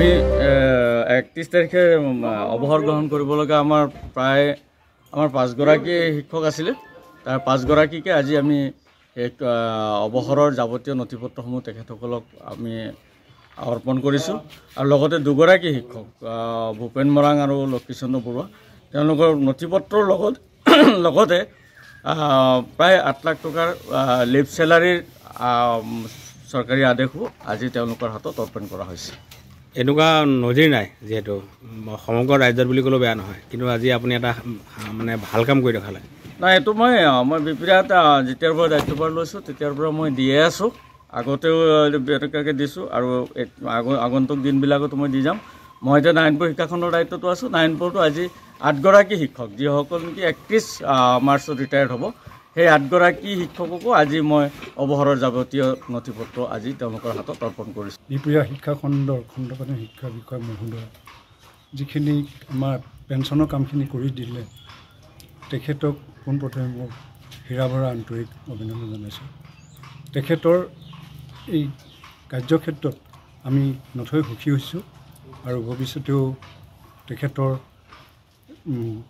আমি 31 তাৰিখে অৱসৰ গ্ৰহণ কৰিব লগা আমাৰ প্ৰায় 5 গৰাকী শিক্ষক আছিলে তাৰ 5 গৰাকীকে আজি আমি এক অৱসৰৰ যাৱতীয় নথিপত্ৰসমূহ তেখেতসকলক আমি অৰ্পণ কৰিছোঁ আৰু লগতে দুগৰাকী শিক্ষক ভূপেন মৰাং আৰু লক্ষীচন্দ্ৰ বৰুৱা তেওঁলোকৰ নথিপত্ৰৰ লগতে প্ৰায় 8 লাখ টকাৰ লিভ চেলাৰীৰ চৰকাৰী আদেশো আজি তেওঁলোকৰ হাতত অৰ্পণ কৰা হৈছে। এনেকুৱা নজিৰ নাই যেহেতু সমগ্ৰ ৰাজ্যত বুলি ক'লেও বেয়া নহয়, কিন্তু আজি আপুনি এটা মানে ভাল কাম কৰি দেখালে। নাই, এইটো মই বিপিৰাত যেতিয়াৰ পৰা দায়িত্বভাৰ লৈছোঁ তেতিয়াৰ পৰা মই দিয়ে আছোঁ, আগতেও এনেকুৱাকৈ দিছোঁ আৰু আগন্তুক দিনবিলাকতো মই দি যাম। মই এতিয়া নাৰায়ণপুৰ শিক্ষাখণ্ডৰ দায়িত্বটো আছোঁ। নাৰায়ণপুৰতো আজি 8 গৰাকী শিক্ষক যিসকল নেকি 31 মাৰ্চত ৰিটায়াৰ্ড হ'ব, সেই 8 গৰাকী শিক্ষককো আজি মই অৱসৰৰ যাৱতীয় নথিপত্ৰ আজি তেওঁলোকৰ হাতত অৰ্পণ কৰিছোঁ। বিপিৰা শিক্ষাখণ্ডৰ খণ্ডকালীন শিক্ষা বিষয় মহোদয় যিখিনি আমাৰ পেঞ্চনৰ কামখিনি কৰি দিলে তেখেতক পোনপ্ৰথমে মোক হীৰাভৰা আন্তৰিক অভিনন্দন জনাইছোঁ। তেখেতৰ এই কাৰ্যক্ষেত্ৰত আমি নথৈ সুখী হৈছোঁ আৰু ভৱিষ্যতেও তেখেতৰ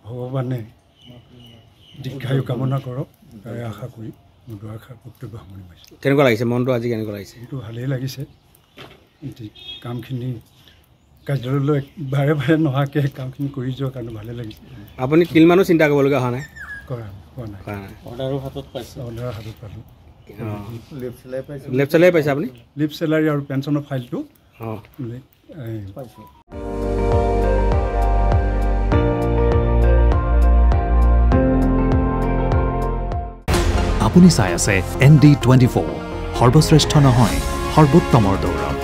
ভগৱানে দীৰ্ঘায়ু কামনা কৰক তাৰে আশা কৰি মোৰ দুআষাৰ বক্তব্য সামৰণি মাৰিছোঁ। কেনেকুৱা লাগিছে মনটো আজি, কেনেকুৱা লাগিছে? সেইটো ভালেই লাগিছে। কামখিনি কাৰ্যালয়লৈ বাৰে বাৰে নহাকৈ কামখিনি কৰি যোৱাৰ কাৰণে ভালেই লাগিছে। আপুনি তিলমানো চিন্তা কৰিবলগীয়া হোৱা নাই? হোৱা নাই। অৰ্ডাৰো হাতত পাইছে? অৰ্ডাৰ হাতত পালোঁ। লিভ চেলাৰী পাইছে আপুনি? লিভ চেলাৰী আৰু পেঞ্চনৰ ফাইলটো পাইছোঁ। আপুনি চাই আছে ND24, সৰ্বশ্ৰেষ্ঠ নহয় সৰ্বোত্তমৰ দৌৰত।